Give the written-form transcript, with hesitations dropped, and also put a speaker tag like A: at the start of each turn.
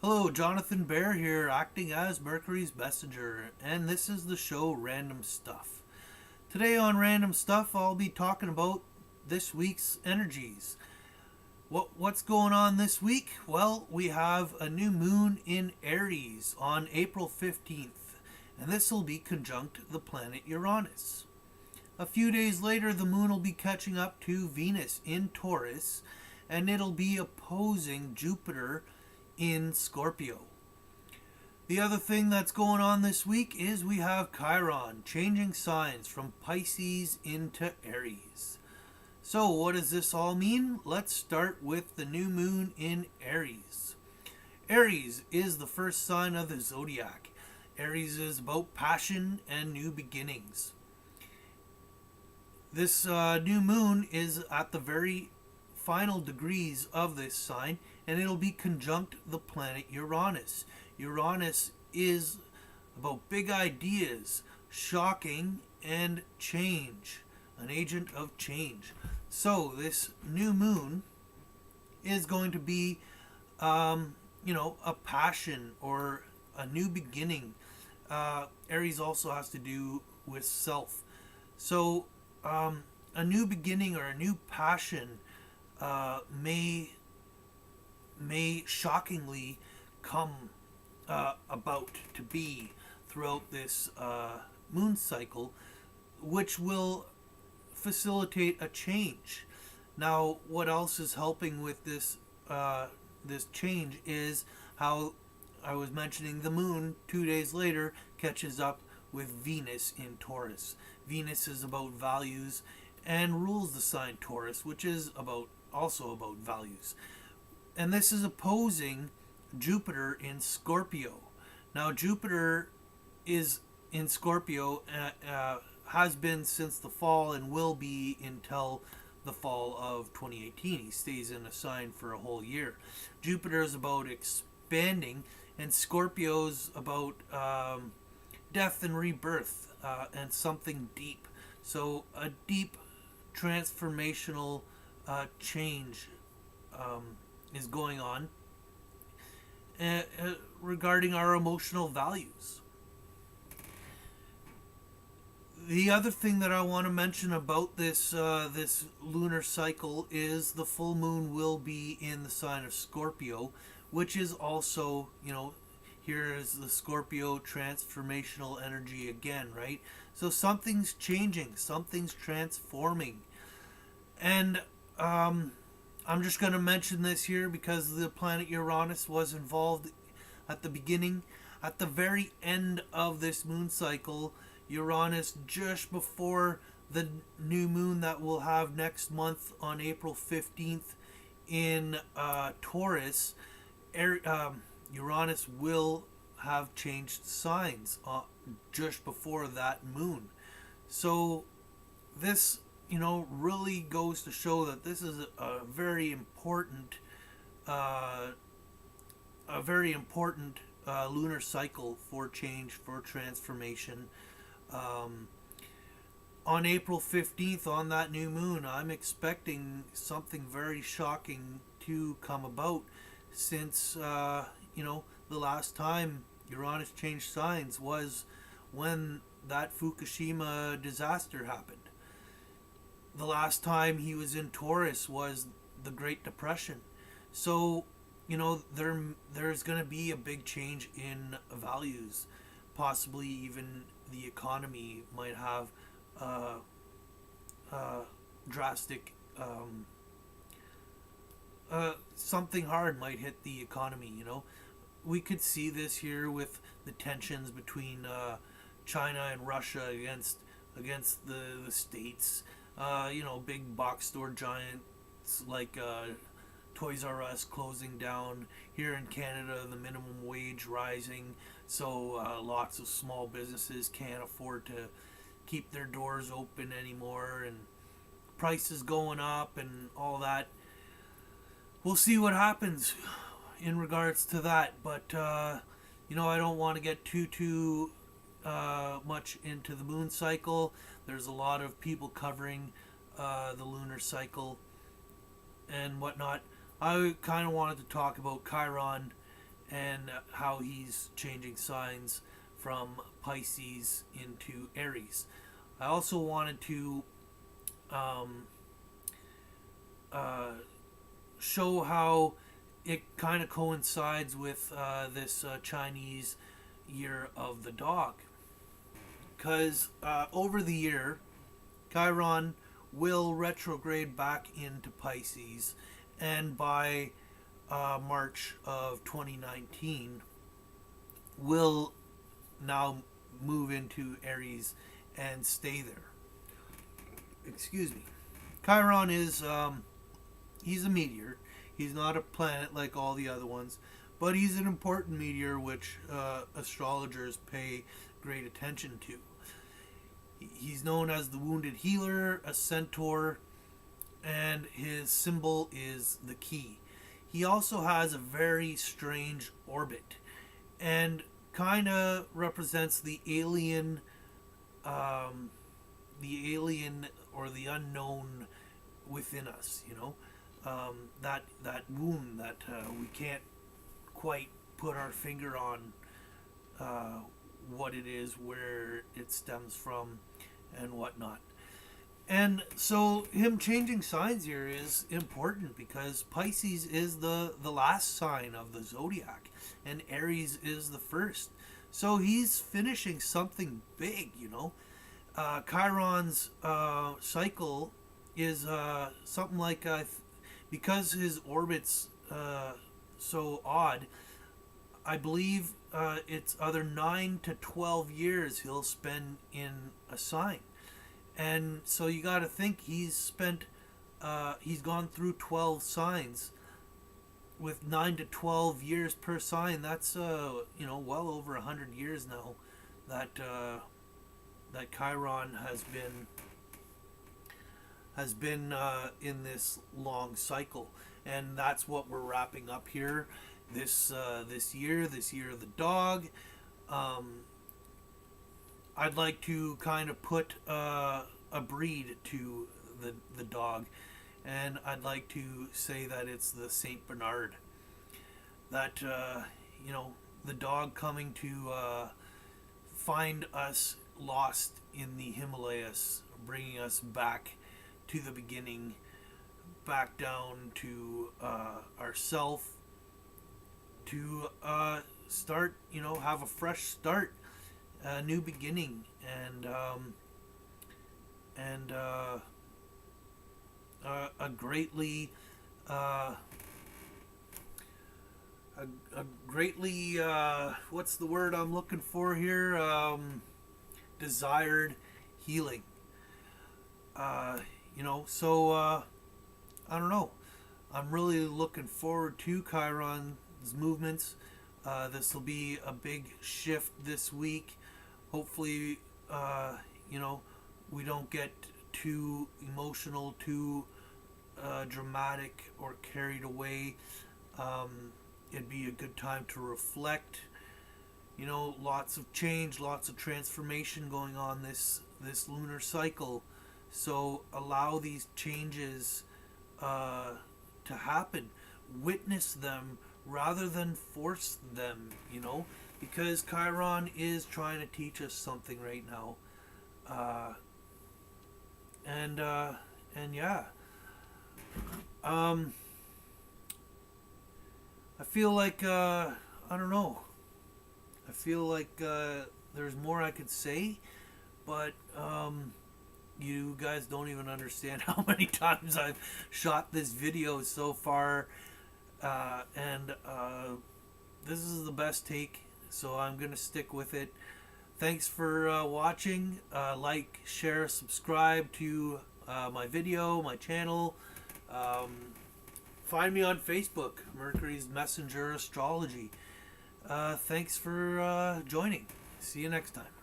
A: Hello, Jonathan Bear here, acting as Mercury's messenger, and this is the show Random Stuff. Today on Random Stuff, I'll be talking about this week's energies. What's going on this week? Well, we have a new moon in Aries on April 15th, and this will be conjunct the planet Uranus. A few days later, the moon will be catching up to Venus in Taurus, and it'll be opposing Jupiter in Scorpio. The other thing that's going on this week is we have Chiron changing signs from Pisces into Aries. So, what does this all mean? Let's start with the new moon in Aries. Aries is the first sign of the zodiac. Aries is about passion and new beginnings. This new moon is at the very final degrees of this sign, and it'll be conjunct the planet Uranus. Uranus is about big ideas, shocking, and change, an agent of change. So this new moon is going to be, a passion or a new beginning. Aries also has to do with self. So a new beginning or a new passion may shockingly come about to be throughout this moon cycle, which will facilitate a change. Now, what else is helping with this change is how I was mentioning the moon 2 days later catches up with Venus in Taurus. Venus is about values and rules the sign Taurus, which is also about values. And this is opposing Jupiter in Scorpio. Now, Jupiter is in Scorpio, has been since the fall and will be until the fall of 2018. He stays in a sign for a whole year. Jupiter is about expanding, and Scorpio's about death and rebirth and something deep. So, a deep transformational change is going on regarding our emotional values. The other thing that I want to mention about this lunar cycle is the full moon will be in the sign of Scorpio, which is also, here is the Scorpio transformational energy again, right? So something's changing, something's transforming. And I'm just going to mention this here because the planet Uranus was involved at the beginning. At the very end of this moon cycle, Uranus, just before the new moon that we'll have next month on April 15th in Taurus, Uranus will have changed signs just before that moon. So this, really goes to show that this is a very important, lunar cycle for change, for transformation. On April 15th, on that new moon, I'm expecting something very shocking to come about since, the last time Uranus changed signs was when that Fukushima disaster happened. The last time he was in Taurus was the Great Depression. So, there's going to be a big change in values. Possibly even the economy might have drastic something hard might hit the economy. We could see this here with the tensions between China and Russia against the states. Big box store giants like Toys R Us closing down. Here in Canada, the minimum wage rising, so lots of small businesses can't afford to keep their doors open anymore, and prices going up and all that. We'll see what happens in regards to that, but I don't want to get too much into the moon cycle. There's a lot of people covering the lunar cycle and whatnot. I kind of wanted to talk about Chiron and how he's changing signs from Pisces into Aries. I also wanted to um, show how it kind of coincides with this Chinese year of the dog. Because over the year, Chiron will retrograde back into Pisces, and by March of 2019, will now move into Aries and stay there. Excuse me. Chiron is he's a meteor. He's not a planet like all the other ones, but he's an important meteor which astrologers pay great attention to. He's known as the wounded healer, a centaur, and his symbol is the key. He also has a very strange orbit and kind of represents the alien or the unknown within us, you know, that wound that we can't quite put our finger on what it is, where it stems from, and whatnot. And so him changing signs here is important because Pisces is the last sign of the zodiac and Aries is the first. So he's finishing something big, you know. Chiron's cycle is something like, because his orbit's so odd, I believe it's either 9 to 12 years he'll spend in a sign. And so you got to think he's gone through 12 signs with 9 to 12 years per sign. That's well over 100 years now that Chiron has been in this long cycle, and that's what we're wrapping up here this year of the dog. I'd like to kind of put a breed to the dog, and I'd like to say that it's the Saint Bernard. That the dog coming to find us lost in the Himalayas, bringing us back to the beginning, back down to ourself, to start, have a fresh start, a new beginning, and a greatly what's the word I'm looking for here? Desired healing. So I don't know. I'm really looking forward to Chiron's movements. This will be a big shift this week. Hopefully, we don't get too emotional, too dramatic, or carried away. It'd be a good time to reflect. Lots of change, lots of transformation going on this lunar cycle. So allow these changes to happen. Witness them rather than force them, because Chiron is trying to teach us something right now. And yeah. I feel like, I don't know. I feel like there's more I could say, but you guys don't even understand how many times I've shot this video so far, and this is the best take, so I'm gonna stick with it. Thanks for watching. Like, share, subscribe to my video, my channel. Find me on Facebook, Mercury's Messenger Astrology. Thanks for joining. See you next time.